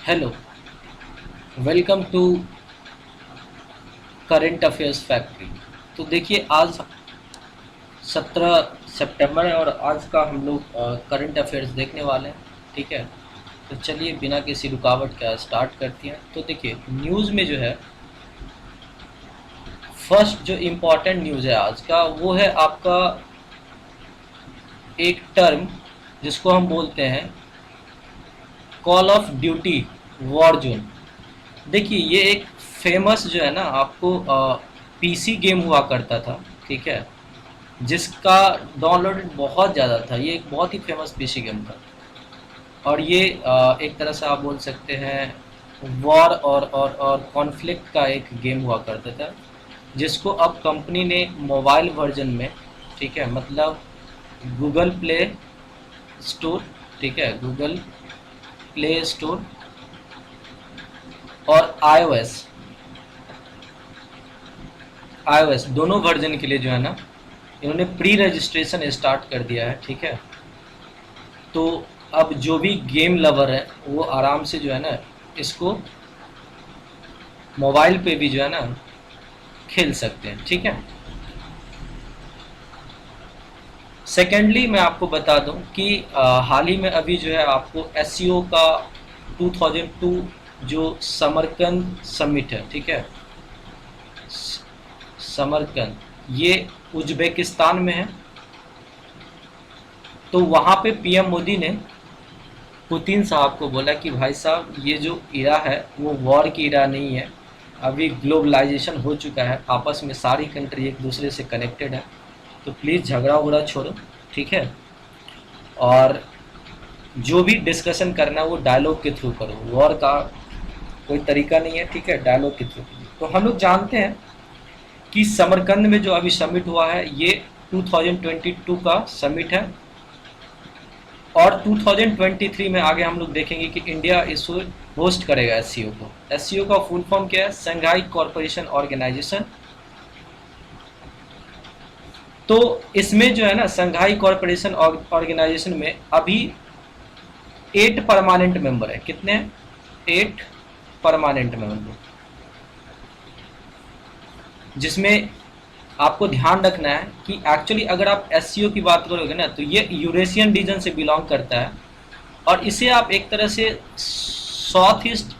Hello, welcome to current affairs factory. तो देखिए, आज 17 सितंबर है और आज का हम लोग करंट अफेयर्स देखने वाले हैं। ठीक है, तो चलिए बिना किसी रुकावट के स्टार्ट करते हैं। तो देखिए, न्यूज़ में जो है, फर्स्ट जो इम्पोर्टेंट न्यूज़ है आज का, वो है आपका एक टर्म जिसको हम बोलते हैं call of duty war zone. देखिए, ये एक फेमस जो है ना, आपको पीसी गेम हुआ करता था। ठीक है, जिसका डाउनलोड बहुत ज़्यादा था। ये एक बहुत ही फेमस पीसी गेम था और ये एक तरह से आप बोल सकते हैं वॉर और कॉन्फ्लिक्ट का एक गेम हुआ करता था, जिसको अब कंपनी ने मोबाइल वर्जन में, ठीक है, मतलब गूगल प्ले स्टोर, ठीक है, गूगल प्ले स्टोर और आईओएस दोनों वर्जन के लिए जो है ना, इन्होंने प्री रजिस्ट्रेशन स्टार्ट कर दिया है। ठीक है, तो अब जो भी गेम लवर है वो आराम से जो है ना, इसको मोबाइल पे भी जो है ना खेल सकते हैं। ठीक है, सेकेंडली मैं आपको बता दूं कि हाल ही में अभी जो है आपको एससीओ का 2002 जो समरकंद समिट है, ठीक है, समरकंद, ये उज्बेकिस्तान में है। तो वहाँ पे पीएम मोदी ने पुतिन साहब को बोला कि भाई साहब, ये जो इरा है वो वॉर की इरा नहीं है। अभी ग्लोबलाइजेशन हो चुका है, आपस में सारी कंट्री एक दूसरे से कनेक्टेड है, तो प्लीज़ झगड़ा उगड़ा छोड़ो। ठीक है, और जो भी डिस्कशन करना है वो डायलॉग के थ्रू करो, वॉर का कोई तरीका नहीं है। ठीक है, डायलॉग के थ्रू। तो हम लोग जानते हैं कि समरकंद में जो अभी समिट हुआ है ये 2022 का समिट है और 2023 में आगे हम लोग देखेंगे कि इंडिया इसको होस्ट करेगा एससीओ को। एससीओ का फुल फॉर्म क्या है? Shanghai corporation organisation. तो इसमें जो है ना, शंघाई कॉरपोरेशन ऑर्गेनाइजेशन में अभी 8 परमानेंट मेंबर है। कितने हैं? 8 परमानेंट मेंबर, जिसमें आपको ध्यान रखना है कि एक्चुअली अगर आप एससीओ की बात करोगे ना, तो ये यूरेशियन रीजन से बिलोंग करता है और इसे आप एक तरह से साउथ ईस्ट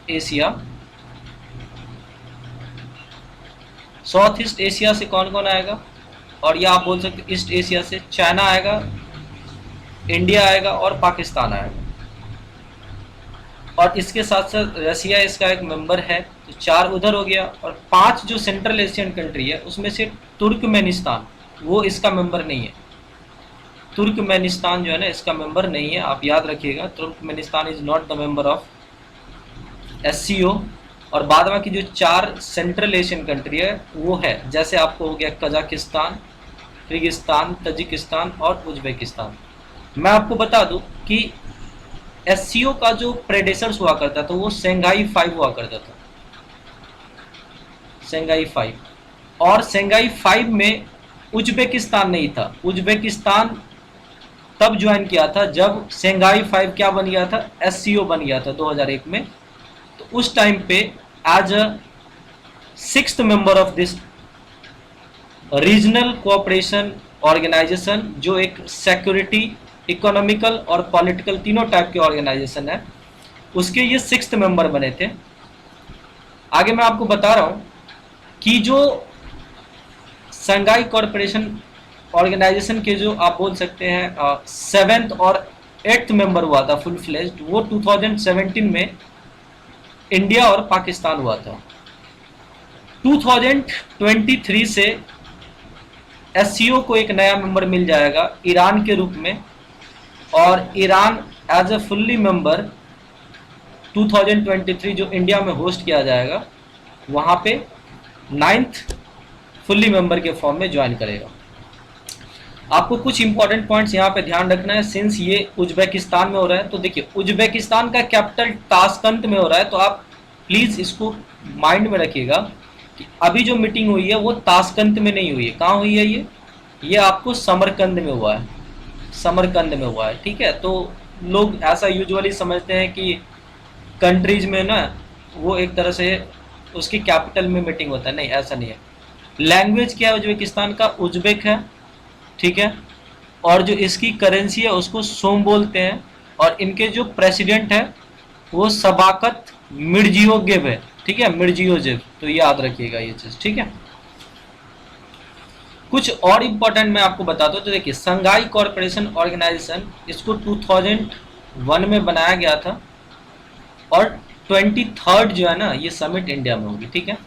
एशिया से कौन कौन आएगा, और या आप बोल सकते ईस्ट एशिया से चाइना आएगा, इंडिया आएगा और पाकिस्तान आएगा। और इसके साथ साथ रसिया इसका एक मेंबर है, तो 4 उधर हो गया। और 5 जो सेंट्रल एशियन कंट्री है उसमें से तुर्कमेनिस्तान, वो इसका मेंबर नहीं है। तुर्कमेनिस्तान जो है ना, इसका मेंबर नहीं है, आप याद रखिएगा। Turkmenistan is not the member of SCO. और बाद में की जो 4 सेंट्रल एशियन कंट्री है वो है, जैसे आपको हो गया कजाकिस्तान, किर्गिस्तान, तजिकिस्तान और उज्बेकिस्तान। मैं आपको बता दूं कि एससीओ का जो प्रेडेसर्स हुआ करता था वो शंघाई 5 हुआ करता था, शंघाई 5। और शंघाई 5 में उज्बेकिस्तान नहीं था। उज्बेकिस्तान तब ज्वाइन किया था जब शंघाई 5 क्या बन गया था? एससीओ बन गया था 2001 में। तो उस टाइम पे as a 6th member of this regional cooperation organisation, जो एक सिक्योरिटी, इकोनॉमिकल और पॉलिटिकल तीनों टाइप के ऑर्गेनाइजेशन है, उसके ये 6th मेंबर बने थे। आगे मैं आपको बता रहा हूं कि जो शंघाई कॉरपोरेशन ऑर्गेनाइजेशन के जो आप बोल सकते हैं 7th और 8th मेंबर हुआ था फुल फ्लेज्ड, वो 2017 में इंडिया और पाकिस्तान हुआ था। 2023 से एससीओ को एक नया मेंबर मिल जाएगा ईरान के रूप में, और Iran as a fully member 2023 जो इंडिया में होस्ट किया जाएगा, वहाँ पे 9th फुल्ली मेंबर के फॉर्म में ज्वाइन करेगा। आपको कुछ इंपॉर्टेंट पॉइंट्स यहाँ पे ध्यान रखना है। सिंस ये उज्बेकिस्तान में हो रहा है, तो देखिए उज्बेकिस्तान का कैपिटल ताशकंद में हो रहा है, तो आप प्लीज़ इसको माइंड में रखिएगा कि अभी जो मीटिंग हुई है वो ताशकंद में नहीं हुई है। कहाँ हुई है ये आपको समरकंद में हुआ है, समरकंद में हुआ है। ठीक है, तो लोग ऐसा यूजुअली समझते हैं कि कंट्रीज में ना वो एक तरह से उसकी कैपिटल में मीटिंग होता है, नहीं ऐसा नहीं है। लैंग्वेज क्या है उज्बेकिस्तान का, उज्बेक है, ठीक है। और जो इसकी करेंसी है उसको सोम बोलते हैं। और इनके जो प्रेसिडेंट है वो सबाकत मिर्जियोजेव है, ठीक है, मिर्जियोजेव, तो याद रखिएगा ये चीज, ठीक है। कुछ और इंपॉर्टेंट मैं आपको बताता हूँ। तो देखिए, संघाई कॉरपोरेशन ऑर्गेनाइजेशन, इसको 2001 में बनाया गया था और 23rd जो है ना ये समिट इंडिया में होगी, ठीक है।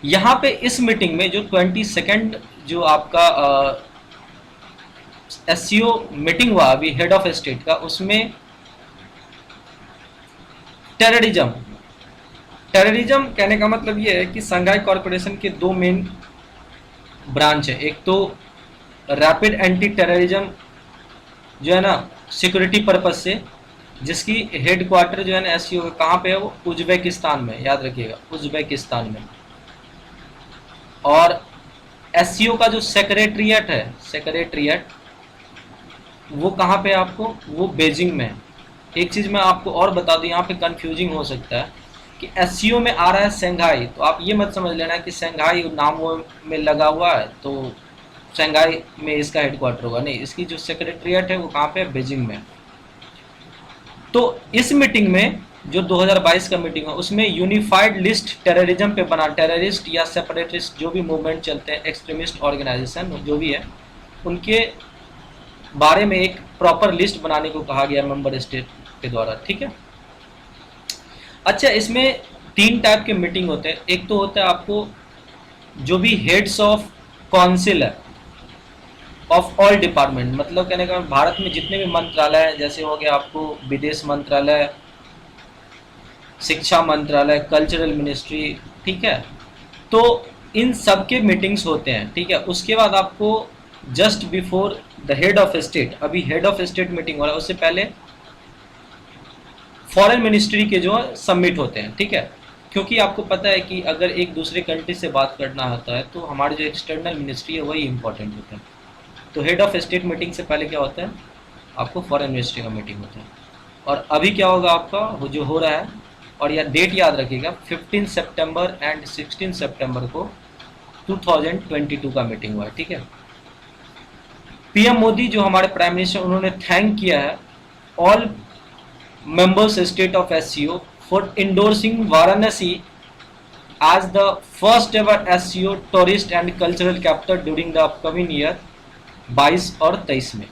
यहाँ पे इस मीटिंग में जो 22nd जो आपका एससीओ मीटिंग हुआ अभी हेड ऑफ स्टेट का, उसमें टेररिज्म, टेररिज्म कहने का मतलब ये है कि संघाई कॉरपोरेशन के दो मेन ब्रांच है। एक तो रैपिड एंटी टेररिज्म जो है ना सिक्योरिटी पर्पज से, जिसकी हेड क्वार्टर जो है ना एससीओ का कहाँ पे है, वो उज्बेकिस्तान में, याद रखिएगा उज्बेकिस्तान में। और एससीओ का जो सेक्रेटरिएट है, सेक्रेटरिएट वो कहाँ पे है आपको, वो बीजिंग में है। एक चीज़ मैं आपको और बता दूं, यहाँ पे कंफ्यूजिंग हो सकता है कि एससीओ में आ रहा है शंघाई, तो आप ये मत समझ लेना कि शंघाई नाम वो में लगा हुआ है तो शंघाई में इसका हेडक्वार्टर होगा, नहीं, इसकी जो सेक्रेटरिएट है वो कहाँ पे है, बीजिंग में। तो इस मीटिंग में जो 2022 का मीटिंग है उसमें यूनिफाइड लिस्ट टेररिज्म पे बना, टेररिस्ट या सेपरेटिस्ट जो भी मूवमेंट चलते हैं, एक्सट्रीमिस्ट ऑर्गेनाइजेशन जो भी है, उनके बारे में एक प्रॉपर लिस्ट बनाने को कहा गया मेंबर स्टेट के द्वारा, ठीक है। अच्छा, इसमें 3 टाइप के मीटिंग होते हैं। एक तो होता है आपको जो भी हेड्स ऑफ काउंसिल है ऑफ ऑल डिपार्टमेंट, मतलब कहने का भारत में जितने भी मंत्रालय हैं, जैसे हो गया आपको विदेश मंत्रालय, शिक्षा मंत्रालय, कल्चरल मिनिस्ट्री, ठीक है, तो इन सब के मीटिंग्स होते हैं, ठीक है। उसके बाद आपको just before the head of state, अभी हेड ऑफ स्टेट मीटिंग हो रहा है, उससे पहले फॉरेन मिनिस्ट्री के जो सबमिट होते हैं, ठीक है। क्योंकि आपको पता है कि अगर एक दूसरे कंट्री से बात करना होता है तो हमारे जो एक्सटर्नल मिनिस्ट्री है वही इंपॉर्टेंट होता है। तो हेड ऑफ स्टेट मीटिंग से पहले क्या होता है, आपको फॉरेन मिनिस्ट्री का मीटिंग होता है। और अभी क्या होगा आपका वो जो हो रहा है, और यह डेट याद रखिएगा, 15 सितंबर एंड 16 सितंबर को 2022 का मीटिंग हुआ है, ठीक है। पीएम मोदी जो हमारे प्राइम मिनिस्टर, उन्होंने थैंक किया है all members state of SCO for endorsing Varanasi as the first ever SCO tourist and cultural capital during the upcoming year 22 और 23 में।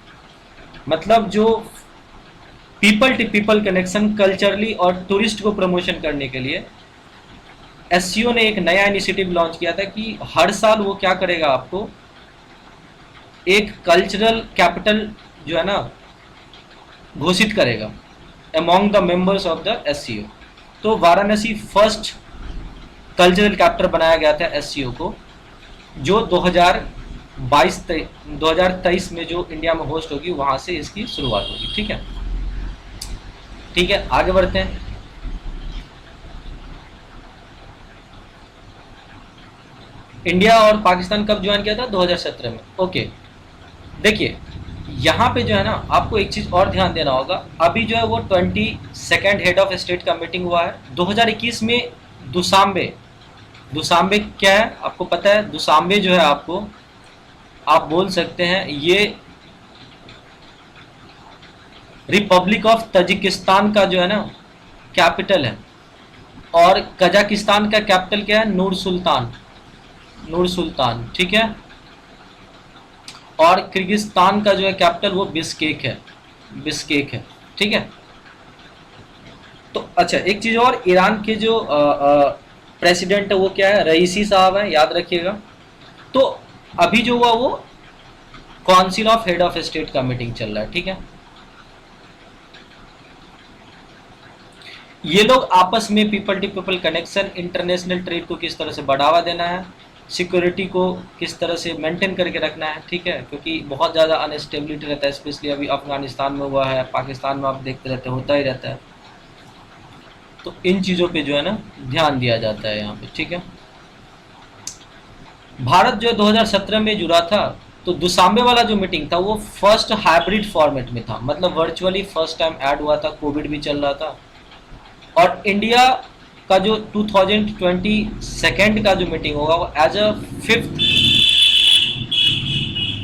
मतलब जो people to people connection, culturally और टूरिस्ट को प्रमोशन करने के लिए SCO ने एक नया इनिशिएटिव लॉन्च किया था कि हर साल वो क्या करेगा, आपको एक कल्चरल कैपिटल जो है ना घोषित करेगा among the members of the SCO। तो वाराणसी फर्स्ट कल्चरल कैपिटल बनाया गया था SCO को, जो 2023 में जो इंडिया में होस्ट होगी वहां से इसकी शुरुआत होगी, ठीक है। ठीक है, आगे बढ़ते हैं। इंडिया और पाकिस्तान कब ज्वाइन किया था, 2017 में, ओके। देखिए यहाँ पे जो है ना आपको एक चीज और ध्यान देना होगा, अभी जो है वो 22nd हेड ऑफ स्टेट का मीटिंग हुआ है 2021 में। दुशांबे, दुशांबे क्या है आपको पता है, दुशांबे जो है आपको आप बोल सकते हैं ये रिपब्लिक ऑफ तजिकिस्तान का जो है ना कैपिटल है। और कजाकिस्तान का कैपिटल क्या है, नूर सुल्तान, नूर सुल्तान, ठीक है। और किर्गिस्तान का जो है कैपिटल वो बिस्केक है, बिस्केक है, ठीक है। तो अच्छा, एक चीज और, ईरान के जो प्रेसिडेंट है वो क्या है, रईसी साहब है, याद रखिएगा। तो अभी जो हुआ वो council of head of state का मीटिंग चल रहा है, ठीक है। ये लोग आपस में people to people connection, international trade को किस तरह से बढ़ावा देना है, सिक्योरिटी को किस तरह से मेंटेन करके रखना है, ठीक है। क्योंकि बहुत ज़्यादा अनस्टेबिलिटी रहता है, स्पेशली अभी अफगानिस्तान में हुआ है, पाकिस्तान में आप देखते रहते होता ही रहता है। तो इन चीज़ों पे जो है ना ध्यान दिया जाता है यहाँ पे, ठीक है। भारत जो 2017 में जुड़ा था, तो दुशांबे वाला जो मीटिंग था वो फर्स्ट हाइब्रिड फॉर्मेट में था, मतलब वर्चुअली फर्स्ट टाइम ऐड हुआ था, कोविड भी चल रहा था। और इंडिया का जो 2022 का जो मीटिंग होगा वो as a fifth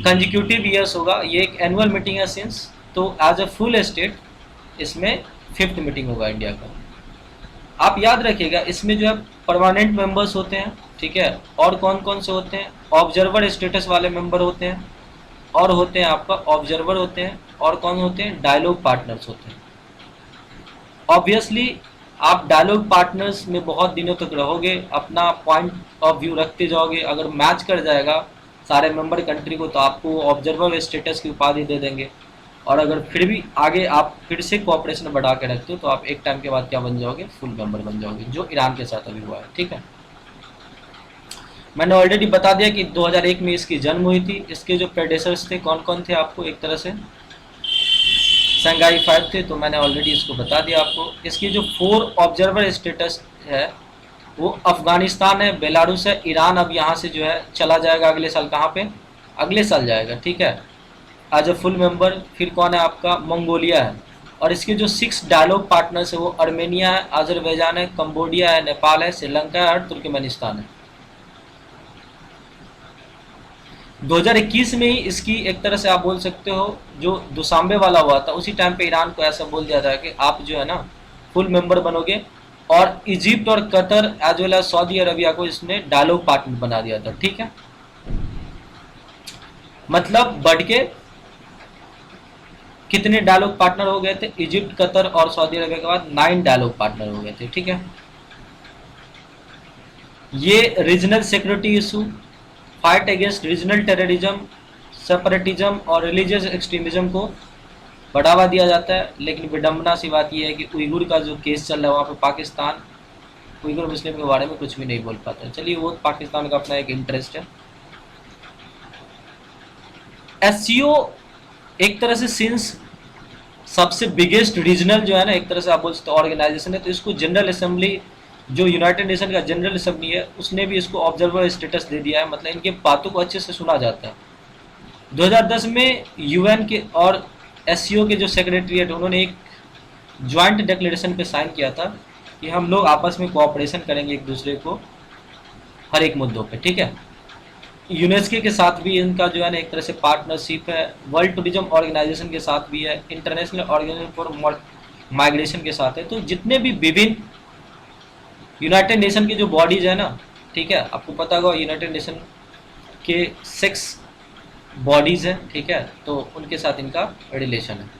consecutive years होगा। ये एक एनुअल मीटिंग है सिंस, तो एज अ फुल स्टेट इसमें फिफ्थ मीटिंग होगा इंडिया का। आप याद रखिएगा इसमें जो है परमानेंट मेंबर्स होते हैं, ठीक है, और कौन कौन से होते हैं, ऑब्जर्वर स्टेटस वाले मेंबर होते हैं, और होते हैं आपका ऑब्जर्वर होते हैं, और कौन होते हैं, डायलॉग पार्टनर्स होते हैं। ऑब्वियसली आप डायलॉग पार्टनर्स में बहुत दिनों तक रहोगे, अपना पॉइंट ऑफ व्यू रखते जाओगे, अगर मैच कर जाएगा सारे मेंबर कंट्री को तो आपको ऑब्जर्वर स्टेटस की उपाधि दे देंगे, और अगर फिर भी आगे आप फिर से कोऑपरेशन बढ़ा के रखते हो तो आप एक टाइम के बाद क्या बन जाओगे, फुल मेंबर बन जाओगे, जो ईरान के साथ अभी हुआ है। ठीक है, मैंने ऑलरेडी बता दिया कि 2001 में इसकी जन्म हुई थी। इसके जो प्रेडेसर्स थे कौन कौन थे, आपको एक तरह से शंघाई 5 थे, तो मैंने ऑलरेडी इसको बता दिया आपको। इसकी जो 4 ऑब्जर्वर स्टेटस है वो अफगानिस्तान है, बेलारूस है, ईरान अब यहाँ से जो है चला जाएगा अगले साल, कहाँ पे, अगले साल जाएगा, ठीक है, एज अ फुल मेंबर। फिर कौन है आपका, मंगोलिया है। और इसके जो 6 डायलॉग पार्टनर्स है वो अर्मेनिया है, अजरबैजान है, कंबोडिया है, नेपाल है, श्रीलंका है और तुर्कमेनिस्तान है। 2021 में ही इसकी एक तरह से आप बोल सकते हो जो दुशांबे वाला हुआ था उसी टाइम पे ईरान को ऐसा बोल दिया था कि आप जो है ना फुल मेंबर बनोगे, और इजिप्ट और Qatar as well as Saudi Arabia को इसने डायलॉग पार्टनर बना दिया था। ठीक है, मतलब बढ़ के कितने डायलॉग पार्टनर हो गए थे, इजिप्ट, कतर और सऊदी अरबिया के बाद 9 डायलॉग पार्टनर हो गए थे। ठीक है, ये regional security issue, fight against regional terrorism, separatism और रिलीजियस एक्सट्रीमिज्म को बढ़ावा दिया जाता है। लेकिन विडम्बना सी बात यह है कि उइगुर का जो केस चल रहा है वहाँ पे पाकिस्तान उइगुर मुस्लिम के बारे में कुछ भी नहीं बोल पाता। चलिए, वो पाकिस्तान का अपना एक इंटरेस्ट है। एससीओ एक तरह से सिंस सबसे बिगेस्ट रीजनल जो है ना एक तरह से आप बोल सकते ऑर्गेनाइजेशन है, तो इसको जनरल असेंबली जो यूनाइटेड नेशन का जनरल असेंबली है उसने भी इसको ऑब्जर्वर स्टेटस दे दिया है, मतलब इनके बातों को अच्छे से सुना जाता है। 2010 में यूएन के और एससीओ के जो सेक्रेटरीट उन्होंने एक ज्वाइंट डिक्लेरेशन पे साइन किया था कि हम लोग आपस में कोऑपरेशन करेंगे एक दूसरे को हर एक मुद्दों पे। ठीक है, यूनेस्को के साथ भी इनका जो है ना एक तरह से पार्टनरशिप है, वर्ल्ड टूरिज्म ऑर्गेनाइजेशन के साथ भी है, इंटरनेशनल ऑर्गेनाइजेशन फॉर माइग्रेशन के साथ है। तो जितने भी विभिन्न यूनाइटेड नेशन की जो बॉडीज है ना, ठीक है, आपको पता होगा यूनाइटेड नेशन के 6 बॉडीज है, ठीक है, तो उनके साथ इनका रिलेशन है।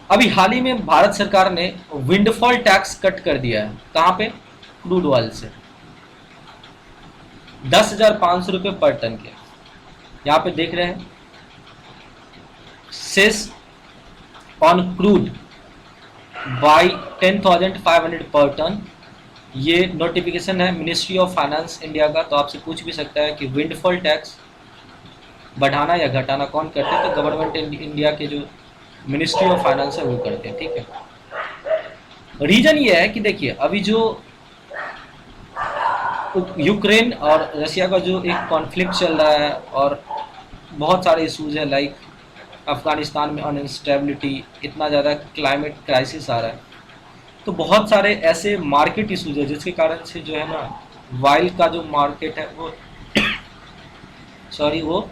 अभी हाल ही में भारत सरकार ने विंडफॉल टैक्स कट कर दिया है, कहाँ पे, क्रूड ऑयल से 10,500 रुपये पर टन के। यहाँ पे देख रहे हैं सेस ऑन क्रूड बाई 10,500 पर टन। ये नोटिफिकेशन है मिनिस्ट्री ऑफ फाइनेंस इंडिया का। तो आपसे पूछ भी सकता है कि विंडफॉल टैक्स बढ़ाना या घटाना कौन करते हैं, तो गवर्नमेंट इंडिया के जो मिनिस्ट्री ऑफ फाइनेंस है वो करते हैं। ठीक है, रीजन ये है कि देखिए अभी जो यूक्रेन और रशिया का जो एक कॉन्फ्लिक्ट चल रहा है और बहुत सारे इशूज़ है, लाइक अफ़गानिस्तान में अनस्टेबिलिटी, इतना ज़्यादा क्लाइमेट क्राइसिस आ रहा है, तो बहुत सारे ऐसे मार्केट इशूज़ है जिसके कारण से जो है ना वाइल का जो मार्केट है वो वो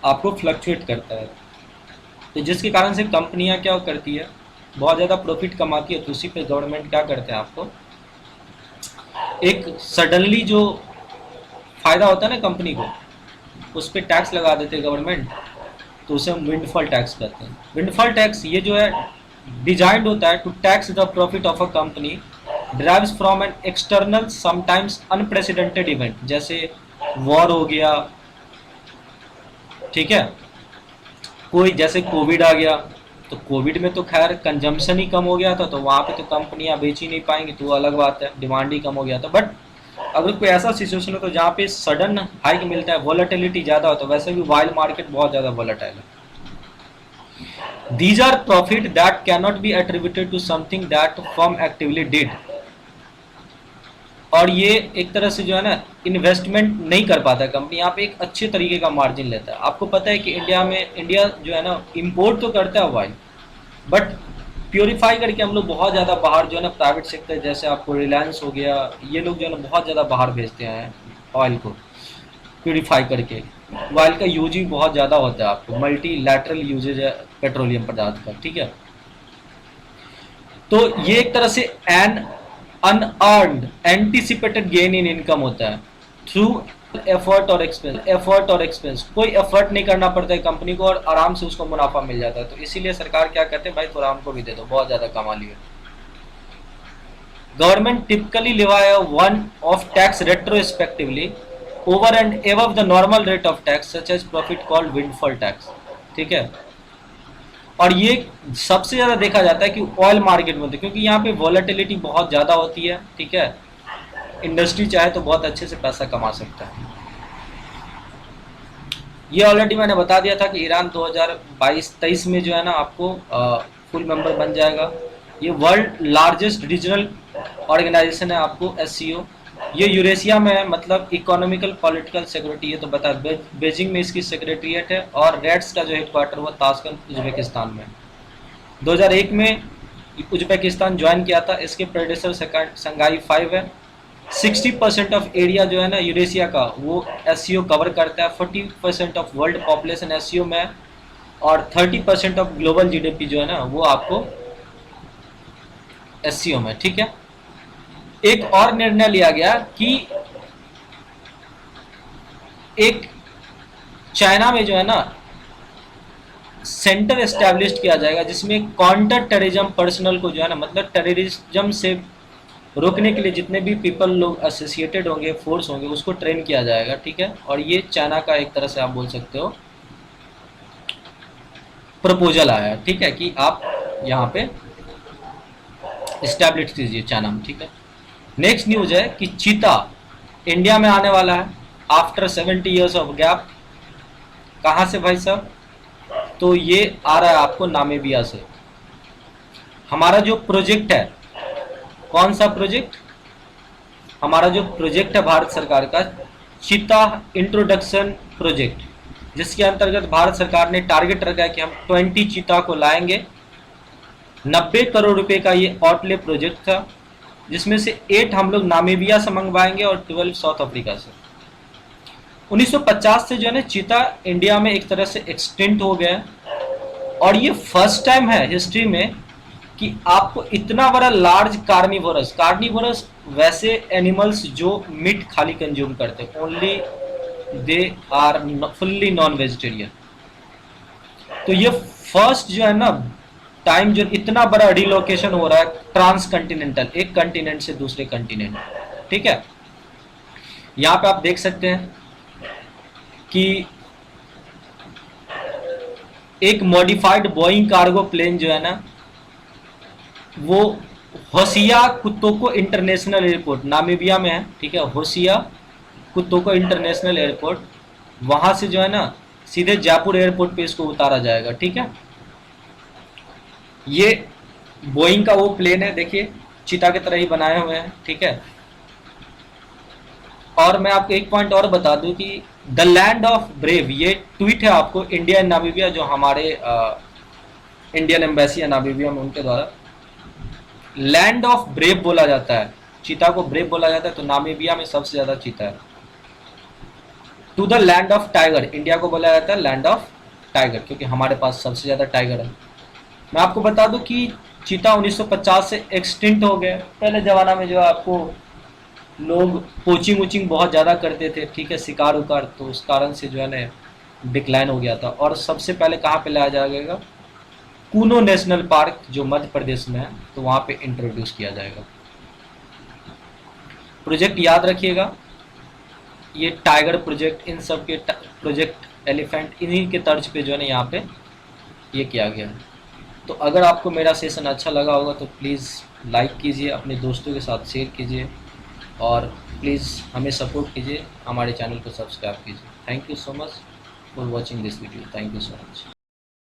आपको फ्लक्चुएट करता है। तो जिसके कारण से कंपनियां क्या करती है, बहुत ज़्यादा प्रॉफिट कमाती है, तो उसी पे गवर्नमेंट क्या करते हैं, आपको एक सडनली जो फ़ायदा होता है ना कंपनी को, उस पर टैक्स लगा देते हैं गवर्नमेंट, तो उसे हम विंडफॉल टैक्स करते हैं। विंडफॉल टैक्स ये जो है डिजाइंड होता है to tax the profit of a company derives from an external sometimes unprecedented event, जैसे वॉर हो गया, ठीक है, कोई जैसे कोविड आ गया, तो कोविड में तो खैर कंजम्पशन ही कम हो गया था, तो वहाँ पे तो कंपनियां बेच ही नहीं पाएंगी, तो वो अलग बात है, डिमांड ही कम हो गया था। बट अगर कोई ऐसा सिचुएशन हो तो जहाँ पे सडन हाइक मिलता है, वॉलेटिलिटी ज़्यादा हो, तो वैसे भी वाइल मार्केट बहुत ज़्यादा वॉलेटाइल है। These are profit that cannot be attributed to something that firm actively did। और ये एक तरह से जो है ना इन्वेस्टमेंट नहीं कर पाता कंपनी, यहाँ पे एक अच्छे तरीके का मार्जिन लेता है। आपको पता है कि इंडिया जो है ना इंपोर्ट तो करता है ऑयल, बट प्योरीफाई करके हम लोग बहुत ज़्यादा बाहर जो है ना प्राइवेट सेक्टर, जैसे आपको रिलायंस हो गया, ये लोग जो है ना बहुत ज़्यादा बाहर भेजते हैं ऑयल को प्योरीफाई करके। ऑयल का यूज भी बहुत ज़्यादा होता है, आपको मल्टी लैटरल यूजेज है पेट्रोलियम पदार्थ का, ठीक है। तो ये एक तरह से an unearned anticipated gain in income होता है थ्रू एफर्ट और एक्सपेंस कोई एफर्ट नहीं करना पड़ता है कंपनी को और आराम से उसको मुनाफा मिल जाता है। तो इसीलिए सरकार क्या कहते हैं, भाई थोड़ा हमको भी दे दो, बहुत ज़्यादा कमा लियो। Government typically levies one off tax retrospectively over and above the normal rate of tax such as profit called windfall tax, ठीक है। और ये सबसे ज़्यादा देखा जाता है कि ऑयल मार्केट में होता है, क्योंकि यहाँ पे वॉलेटिलिटी बहुत ज़्यादा होती है, ठीक है। इंडस्ट्री चाहे तो बहुत अच्छे से पैसा कमा सकता है। ये ऑलरेडी मैंने बता दिया था कि ईरान 2022-23 में जो है ना आपको फुल मेंबर बन जाएगा। ये वर्ल्ड लार्जेस्ट रीजनल ऑर्गेनाइजेशन है, आपको एससीओ। ये यूरेशिया में है, मतलब इकोनॉमिकल पॉलिटिकल सिक्योरिटी, ये तो बता बेजिंग में इसकी सेक्रेटरीट है, और रेड्स का जो हेडक्वार्टर वो ताशकंद उज्बेकिस्तान में। 2001 में उज्बेकिस्तान ज्वाइन किया था, इसके प्रेडेसर संघाई 5 है। 60% ऑफ एरिया जो है ना यूरेशिया का वो एससीओ कवर करता है। 40% ऑफ वर्ल्ड पॉपुलेशन एससीओ में है, और 30% ऑफ ग्लोबल जीडीपी जो है ना वो आपको एससीओ में, ठीक है। एक और निर्णय लिया गया कि एक चाइना में जो है ना सेंटर एस्टैब्लिश किया जाएगा जिसमें काउंटर टेररिज्म पर्सनल को जो है ना, मतलब टेररिज्म से रोकने के लिए जितने भी पीपल लोग एसोसिएटेड होंगे, फोर्स होंगे, उसको ट्रेन किया जाएगा, ठीक है। और ये चाइना का एक तरह से आप बोल सकते हो प्रपोजल आया है, ठीक है, कि आप यहाँ पे एस्टैब्लिश कीजिए चाइना में, ठीक है। नेक्स्ट न्यूज है कि चीता इंडिया में आने वाला है आफ्टर 70 ईयर्स ऑफ गैप। कहाँ से भाई साहब? तो ये आ रहा है आपको नामीबिया से। हमारा जो प्रोजेक्ट है, कौन सा प्रोजेक्ट? हमारा जो प्रोजेक्ट है भारत सरकार का चीता इंट्रोडक्शन प्रोजेक्ट, जिसके अंतर्गत भारत सरकार ने टारगेट रखा है कि हम 20 चीता को लाएंगे। 90 करोड़ रुपए का ये आउटले प्रोजेक्ट था, जिसमें से 8 हम लोग नामीबिया से मंगवाएंगे और 12 साउथ अफ्रीका से। 1950 से जो है ना चीता इंडिया में एक तरह से एक्सटिंक्ट हो गया, और ये फर्स्ट टाइम है हिस्ट्री में कि आपको इतना बड़ा लार्ज कार्निवोरस वैसे एनिमल्स जो मीट खाली कंज्यूम करते हैं, only they are fully non vegetarian. तो ये फर्स्ट जो है ना टाइम जो इतना बड़ा रिलोकेशन हो रहा है ट्रांस कंटिनेंटल, एक कंटिनेंट से दूसरे कंटिनेंट, ठीक है। यहां पे आप देख सकते हैं कि एक मॉडिफाइड बोइंग कार्गो प्लेन जो है ना वो होसिया कुतोको इंटरनेशनल एयरपोर्ट नामीबिया में है, ठीक है। होसिया कुतोको इंटरनेशनल एयरपोर्ट, वहां से जो है ना सीधे जयपुर एयरपोर्ट पे इसको उतारा जाएगा, ठीक है। ये बोइंग का वो प्लेन है, देखिए चीता की तरह ही बनाए हुए हैं, ठीक है। और मैं आपको एक पॉइंट और बता दूं कि द लैंड ऑफ ब्रेव, ये ट्वीट है आपको इंडिया एंड नामीबिया, जो हमारे इंडियन एम्बेसी है नामीबिया में, उनके द्वारा लैंड ऑफ ब्रेव बोला जाता है। चीता को ब्रेव बोला जाता है, तो नामीबिया में सबसे ज्यादा चीता है। To the land of tiger, India को बोला जाता है लैंड ऑफ टाइगर, क्योंकि हमारे पास सबसे ज्यादा टाइगर है। मैं आपको बता दूं कि चीता 1950 से एक्सटिंक्ट हो गए। पहले ज़माना में जो आपको लोग पोचिंग वोचिंग बहुत ज़्यादा करते थे, ठीक है, शिकार उकार, तो उस कारण से जो है ना डिक्लाइन हो गया था। और सबसे पहले कहाँ पे लाया जाएगा? कूनो नेशनल पार्क जो मध्य प्रदेश में है, तो वहाँ पे इंट्रोड्यूस किया जाएगा। प्रोजेक्ट याद रखिएगा, ये टाइगर प्रोजेक्ट, इन सब के प्रोजेक्ट एलिफेंट, इन्हीं के तर्ज पे जो है ना यहाँ पे ये किया गया है। तो अगर आपको मेरा सेशन अच्छा लगा होगा तो प्लीज़ लाइक कीजिए, अपने दोस्तों के साथ शेयर कीजिए, और प्लीज़ हमें सपोर्ट कीजिए, हमारे चैनल को सब्सक्राइब कीजिए। Thank you so much for watching this video. Thank you so much.